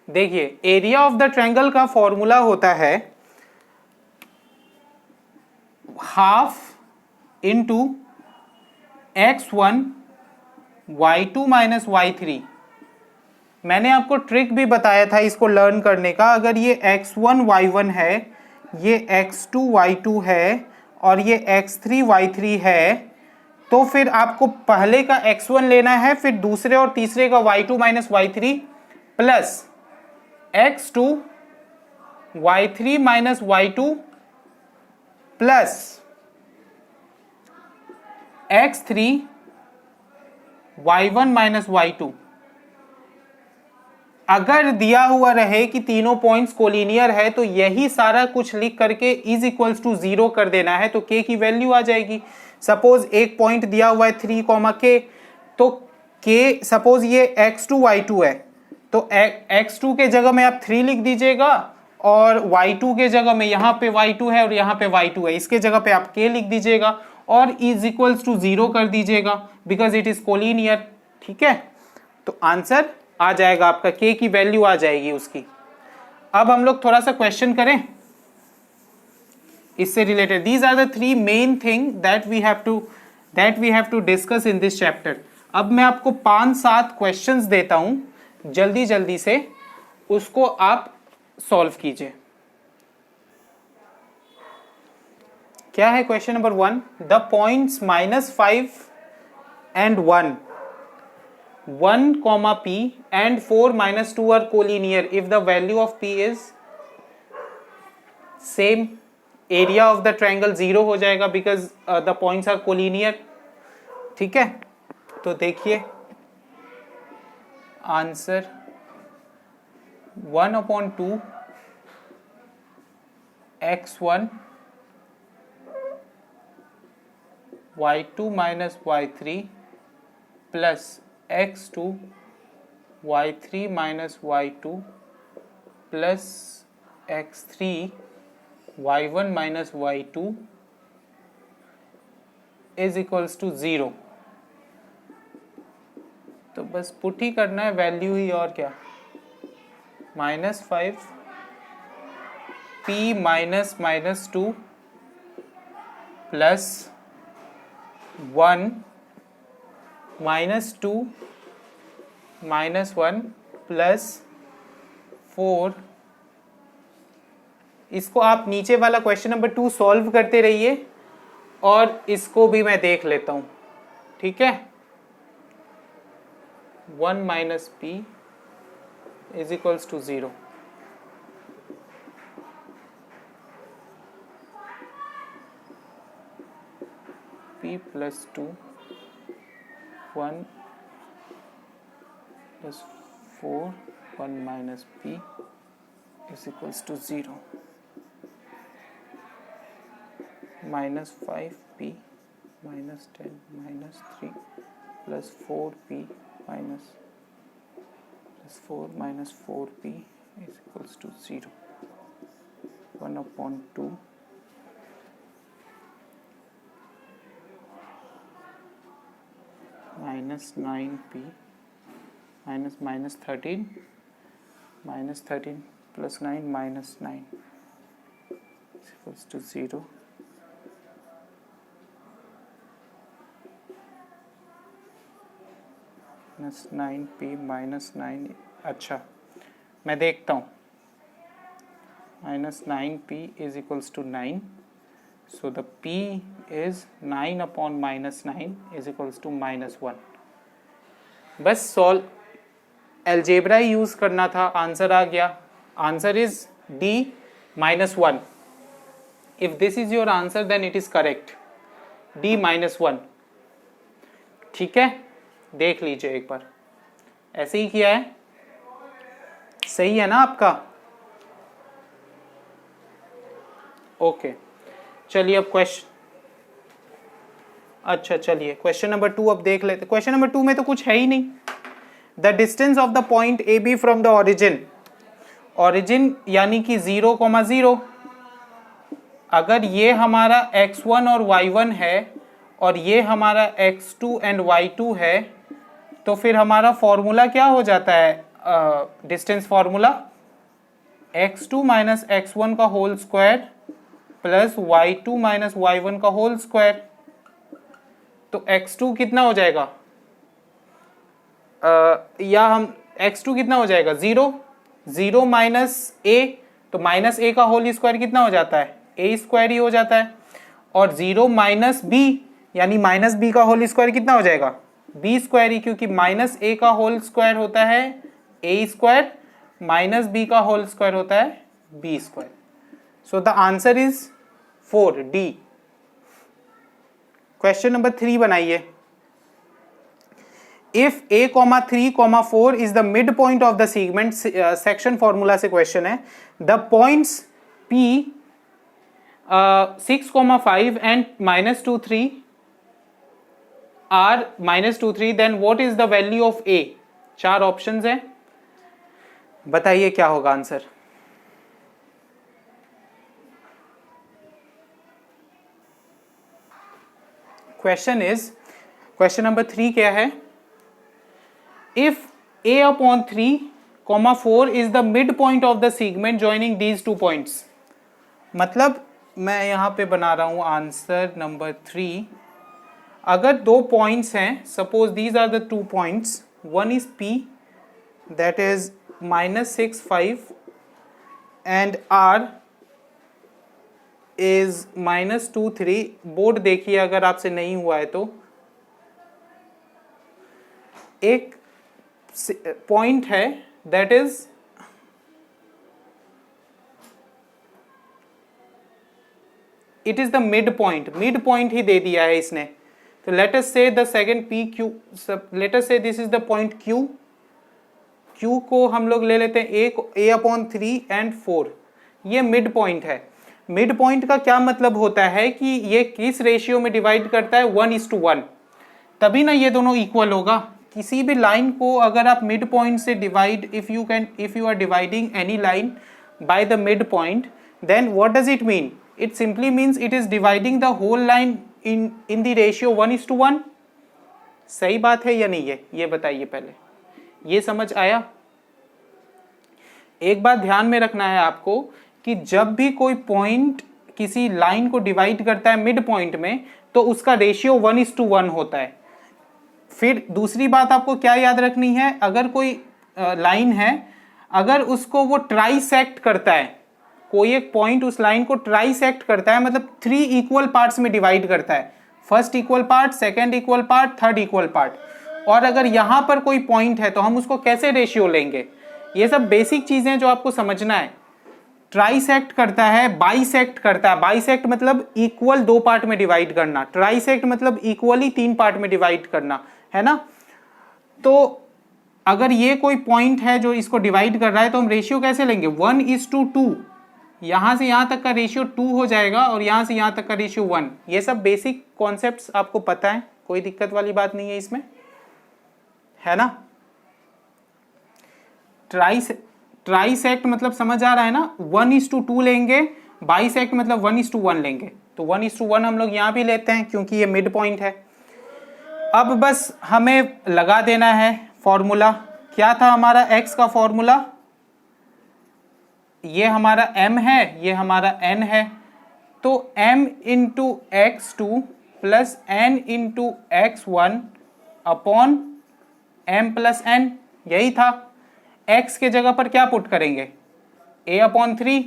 देखिए area of the triangle का formula होता है half into x1 y2 minus y3। मैंने आपको ट्रिक भी बताया था इसको लर्न करने का। अगर ये x1 y1 है, ये x2 y2 है और ये x3 y3 है, तो फिर आपको पहले का x1 लेना है, फिर दूसरे और तीसरे का y2 minus y3 plus x2 y3 minus y2 plus x3 y1 minus y2। अगर दिया हुआ रहे कि तीनों पॉइंट्स कोलिनियर है तो यही सारा कुछ लिख करके इज इक्वल्स टू 0 कर देना है, तो k की वैल्यू आ जाएगी। सपोज एक पॉइंट दिया हुआ है 3, k, तो k सपोज ये x2 y2 है, तो x2 के जगह में आप 3 लिख दीजिएगा और y2 के जगह में यहाँ पे y2 है और यहाँ पे y2 है, इसके जगह पे आप k लिख दीजिएगा और इज इक्वल्स टू 0 कर दीजिएगा बिकॉज इट इज कोलिनियर। ठीक है, तो आंसर आ जाएगा आपका, k की वैल्यू आ जाएगी उसकी। अब हम लोग थोड़ा सा क्वेश्चन करें इससे related. These are the 3 main thing that we have to discuss in this chapter. अब मैं आपको 5-7 क्वेश्चंस देता हूं, जल्दी जल्दी से उसको आप सॉल्व कीजिए। क्या है question number 1? The points -5 and 1 p and 4 - 2 are collinear if the value of p is same। Area of the triangle 0 हो जाएगा because the points are collinear. ठीक है, तो देखिए answer 1/2 x1 y2 minus y3 plus x2 y3 minus y2 plus x3 y1 minus y2 is equals to 0। तो बस put ही करना है वैल्यू ही, और क्या। -5 p माइनस -2 प्लस 1 -2 -1 प्लस 4। इसको आप नीचे वाला क्वेश्चन नंबर 2 सॉल्व करते रहिए और इसको भी मैं देख लेता हूं। ठीक है, 1 minus p is equals to 0। p plus 2 1 plus 4 1 minus p is equals to 0। -5p -10 -3 plus 4p plus 4 minus 4p is equals to 0। 1/2 -9p -13 plus 9 minus 9 is equals to 0। -9p -9, अच्छा मैं देखता हूँ। -9p is equals to 9, so the p is 9/-9 is equals to -1। बस solve algebra use करना था, answer आ गया। Answer is D -1। If this is your answer then it is correct, D -1। ठीक है, देख लीजिए एक बार, ऐसे ही किया है, सही है ना आपका? ओके, चलिए अब क्वेश्चन, अच्छा चलिए क्वेश्चन नंबर 2 अब देख लेते। क्वेश्चन नंबर 2 में तो कुछ है ही नहीं। The distance of the point A B from the origin यानी कि 0,0। अगर ये हमारा x1 और y1 है और ये हमारा x2 एंड y2 है, तो फिर हमारा फॉर्मूला क्या हो जाता है? डिस्टेंस फॉर्मूला x2 माइनस x1 का whole square plus y2 minus y1 का होल स्क्वायर। तो x2 कितना हो जाएगा, या हम x2 कितना हो जाएगा 0, 0 माइनस a, तो माइनस a का होल स्क्वायर कितना हो जाता है a स्क्वायर ही हो जाता है, और 0 माइनस b यानी माइनस b का होल स्क्वायर कितना हो जाएगा b स्क्वायर ही, क्योंकि माइनस a का होल स्क्वायर होता है a स्क्वायर, माइनस b का होल स्क्वायर होता है b square. So the answer is 4 D। Question number 3 बनाइए। If a, 3, 4 is the midpoint of the segment, section formula से question है, the points P 6, 5 and -2, 3 are -2, 3, then what is the value of A? 4 options हैं, बताइए क्या होगा answer. Question number 3 क्या है, if a upon 3, 4 is the midpoint of the segment joining these 2 points, मतलब मैं यहां पे बना रहा हूं आंसर नंबर 3। अगर 2 पॉइंट्स हैं, suppose these are the 2 points, one is p that is -6, 5 and r is -2, 3। Board देखिए अगर आपसे नहीं हुआ है तो, एक पॉइंट है that is it is the mid point ही दे दिया है इसने। तो let us say the second P Q, let us say this is the point Q को हम लोग ले लेते हैं a/3 एंड 4, ये मिड पॉइंट है। मिड पॉइंट का क्या मतलब होता है कि ये किस रेशियो में डिवाइड करता है 1:1, तभी ना ये दोनों इक्वल होगा। किसी भी लाइन को अगर आप मिड पॉइंट से divide, if you are dividing any line by the mid point, then what does it mean, it simply means it is dividing the whole line in the ratio 1:1। सही बात है या नहीं है, ये बताइए पहले, ये समझ आया। एक बात ध्यान में रखना है आपको कि जब भी कोई पॉइंट किसी लाइन को डिवाइड करता है मिड पॉइंट में, तो उसका रेशियो 1:1 होता है। फिर दूसरी बात आपको क्या याद रखनी है, अगर कोई लाइन है, अगर उसको वो ट्राइसेक्ट करता है, कोई एक पॉइंट उस लाइन को ट्राइसेक्ट करता है, मतलब 3 इक्वल पार्ट्स में डिवाइड करता है, first equal part, second equal part, third equal part, और अगर यहां पर कोई पॉइंट है तो हम उसको कैसे रेशियो लेंगे, ये सब बेसिक चीजें जो आपको समझना है। ट्राइसेक्ट करता है, बाइसेक्ट करता है, बाइसेक्ट मतलब इक्वल 2 पार्ट में डिवाइड करना, ट्राइसेक्ट मतलब इक्वली 3 पार्ट में डिवाइड करना, है ना। तो अगर ये कोई पॉइंट है जो इसको डिवाइड कर रहा है, तो हम रेशियो कैसे लेंगे 1:2, यहां से यहां तक का रेशियो 2 हो जाएगा और यहां से यहां तक का रेशियो 1। ये सब बेसिक कॉन्सेप्ट्स आपको पता है, कोई दिक्कत वाली बात नहीं है इसमें, है ना। ट्राइसेक्ट मतलब समझ आ रहा है ना, 1:2 लेंगे, बाइसेक्ट मतलब 1:1 लेंगे, तो 1:1 हम लोग यहां भी लेते हैं क्योंकि ये मिड पॉइंट है। अब बस हमें लगा देना है फॉर्मूला। क्या था हमारा x का फॉर्मूला, ये हमारा m है, ये हमारा n है, तो m into x2 plus n into x1 upon m plus n, यही था। x के जगह पर क्या पुट करेंगे a/3,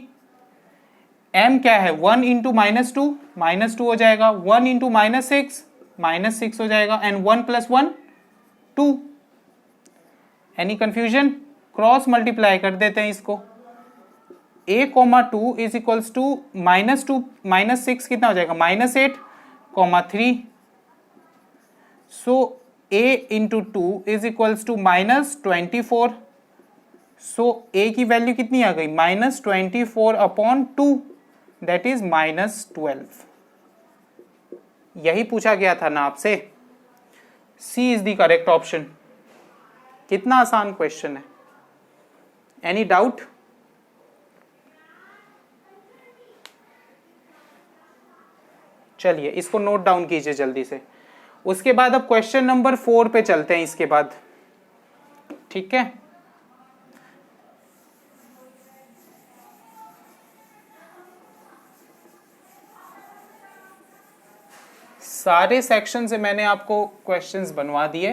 m क्या है 1 इंटू -2 हो जाएगा, 1 इंटू -6 हो जाएगा, and 1 + 1 2। Any confusion, cross multiply कर देते हैं इसको। a,2 इज इक्वल्स टू -2 -6 कितना हो जाएगा -8,3। So a into 2 is equals to -24। So a की वैल्यू कितनी आ गई -24/2, दैट इज -12। यही पूछा गया था ना आपसे, सी इज द करेक्ट ऑप्शन। कितना आसान क्वेश्चन है, एनी डाउट। चलिए इसको नोट डाउन कीजिए जल्दी से। उसके बाद अब क्वेश्चन नंबर 4 पे चलते हैं इसके बाद, ठीक है। सारे सेक्शन से मैंने आपको क्वेश्चंस बनवा दिए,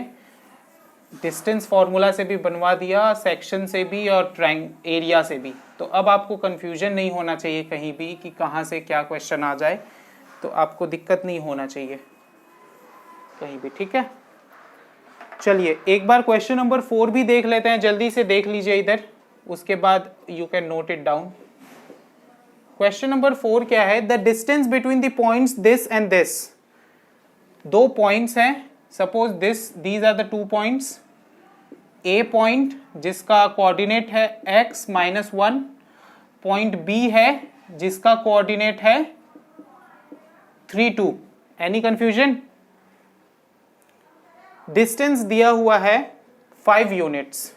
डिस्टेंस फॉर्मूला से भी बनवा दिया, सेक्शन से भी और एरिया से भी। तो अब आपको कंफ्यूजन नहीं होना चाहिए कहीं भी कि कहाँ से क्या क्वेश्चन आ जाए, तो आपको दिक्कत नहीं होना चाहिए कहीं भी, ठीक है। चलिए एक बार क्वेश्चन नंबर 4 भी देख लेते हैं, जल्दी से देख लीजिए इधर, उसके बाद you can note it down. Question number 4 क्या है? The distance between the points this and this. दो पॉइंट्स हैं, suppose these are the 2 points. A point जिसका कोऑर्डिनेट है x-1, पॉइंट बी है जिसका कोऑर्डिनेट है 3, 2। Any confusion? डिस्टेंस दिया हुआ है 5 यूनिट्स।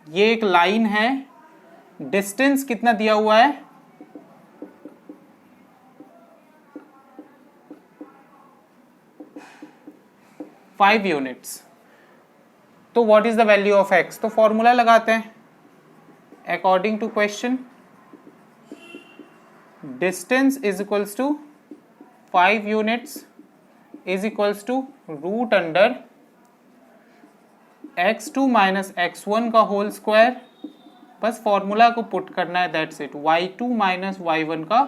ये एक लाइन है, डिस्टेंस कितना दिया हुआ है? 5 यूनिट्स। तो what is the value of x? तो फॉर्मूला लगाते हैं according to question. Distance is equals to 5 units is equals to root under x2 माइनस x1 का होल स्क्वायर। बस फॉर्मूला को पुट करना है, that's it, y2 minus y1 का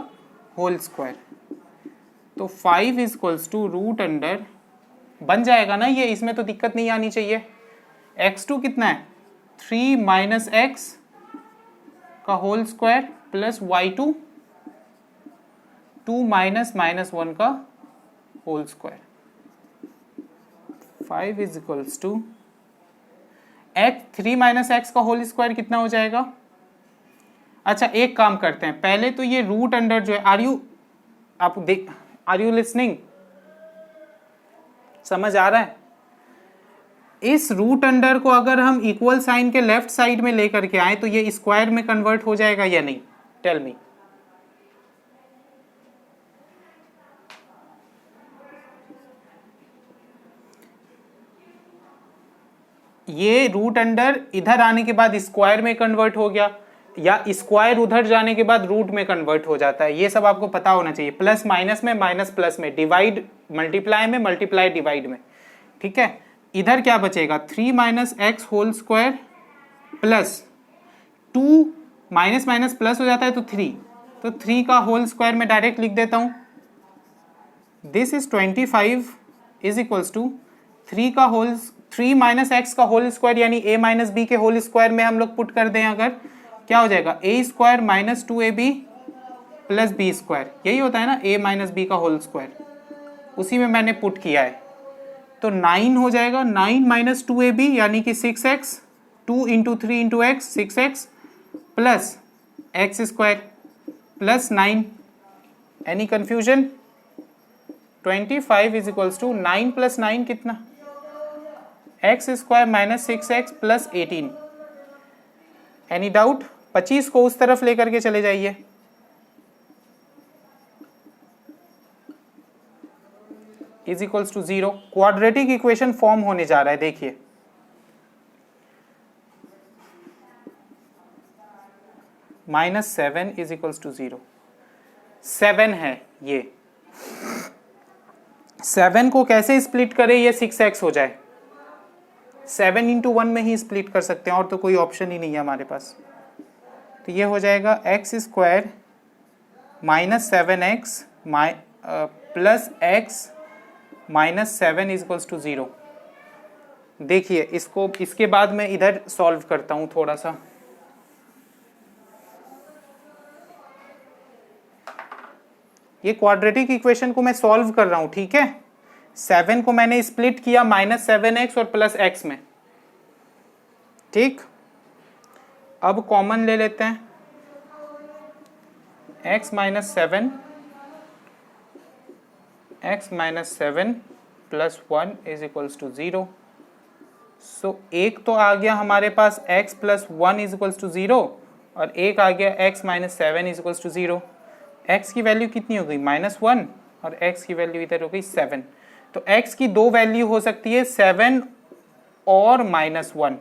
होल स्क्वायर। तो 5 is equals to root under, बन जाएगा ना ये, इसमें तो दिक्कत नहीं आनी चाहिए। x2 कितना है? 3 माइनस x का whole square plus y2 2 minus -1 का whole square. 5 is equals to x 3 minus x का होल स्क्वायर कितना हो जाएगा? अच्छा एक काम करते हैं, पहले तो ये रूट अंडर जो है, आर यू लिसनिंग? समझ आ रहा है? इस रूट अंडर को अगर हम इक्वल साइन के लेफ्ट साइड में लेकर के आए तो ये स्क्वायर में कन्वर्ट हो जाएगा या नहीं? Tell me. ये रूट अंडर इधर आने के बाद स्क्वायर में कन्वर्ट हो गया, या स्क्वायर उधर जाने के बाद रूट में कन्वर्ट हो जाता है, ये सब आपको पता होना चाहिए। प्लस माइनस में, माइनस प्लस में, डिवाइड मल्टीप्लाई में, मल्टीप्लाई डिवाइड में, ठीक है। इधर क्या बचेगा? 3 minus x whole square plus 2 minus minus plus हो जाता है तो 3, तो 3 का होल स्क्वायर में डायरेक्ट लिख देता हूं। This is 25 is equals to 3 minus x का होल स्क्वायर यानी a माइनस बी के होल स्क्वायर में हम लोग पुट कर दें अगर, क्या हो जाएगा? a square minus 2ab plus B square, यही होता है ना a माइनस बी का होल स्क्वायर, उसी में मैंने पुट किया है। तो 9 हो जाएगा, 9 माइनस 2ab यानी कि 6x, 2 into 3 into x 6x plus x square plus 9। Any confusion? 25 is equals to 9 plus 9 कितना? X square minus 6x plus 18। Any doubt? 25 को उस तरफ लेकर के चले जाइए। Is equals to 0। Quadratic equation form होने जा रहा है, देखिए। -7 इज इक्वल्स टू 0। 7 है ये, 7 को कैसे स्प्लिट करें ये 6x हो जाए? 7 इंटू 1 में ही स्प्लिट कर सकते हैं, और तो कोई ऑप्शन ही नहीं है हमारे पास। तो ये हो जाएगा x square minus 7x plus x minus 7 is equals to 0। देखिए इसको, इसके बाद मैं इधर सॉल्व करता हूं थोड़ा सा। ये क्वाड्रेटिक इक्वेशन को मैं सॉल्व कर रहा हूं, ठीक है। 7 को मैंने स्प्लिट किया -7x और प्लस x में, ठीक। अब कॉमन ले लेते हैं, x minus 7 plus 1 is equals to 0। So एक तो आ गया हमारे पास x plus 1 is equals to 0, और एक आ गया x minus 7 is equals to 0। x की वैल्यू कितनी हो गई? -1, और x की वैल्यू इधर हो गई 7। तो x की दो वैल्यू हो सकती है, 7 और -1।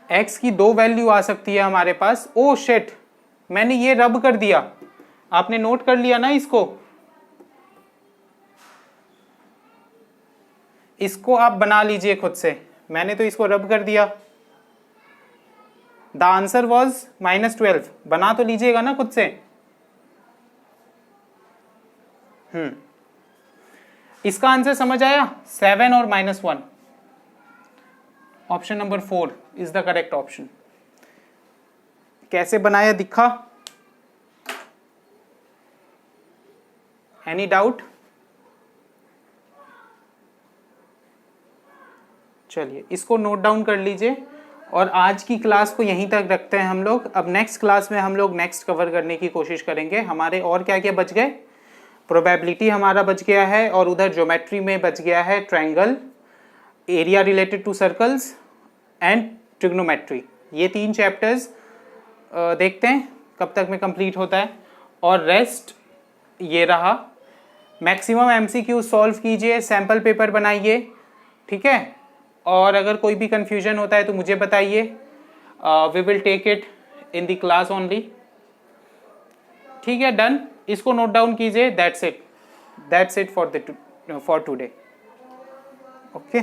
x की दो वैल्यू आ सकती है हमारे पास। ओ शिट, मैंने ये रब कर दिया, आपने नोट कर लिया ना इसको? इसको आप बना लीजिए खुद से, मैंने तो इसको रब कर दिया। द आंसर वॉज -12, बना तो लीजिएगा ना खुद से। इसका आंसर समझ आया, 7 और -1। Option number 4 is the correct option. कैसे बनाया दिखा? Any doubt? चलिए इसको नोट डाउन कर लीजिए और आज की क्लास को यहीं तक रखते हैं हम लोग। अब नेक्स्ट क्लास में हम लोग नेक्स्ट कवर करने की कोशिश करेंगे। हमारे और क्या क्या बच गए? प्रोबेबिलिटी हमारा बच गया है, और उधर ज्योमेट्री में बच गया है triangle, area related to circles and trigonometry. ये 3 चैप्टर्स देखते हैं कब तक में कंप्लीट होता है। और रेस्ट ये रहा। मैक्सिमम MCQ सॉल्व कीजिए, सैम्पल पेपर बनाइए, ठीक है। और अगर कोई भी कंफ्यूजन होता है तो मुझे बताइए, we will take it in the class only, ठीक है। डन, इसको नोट डाउन कीजिए। That's it for today. Okay.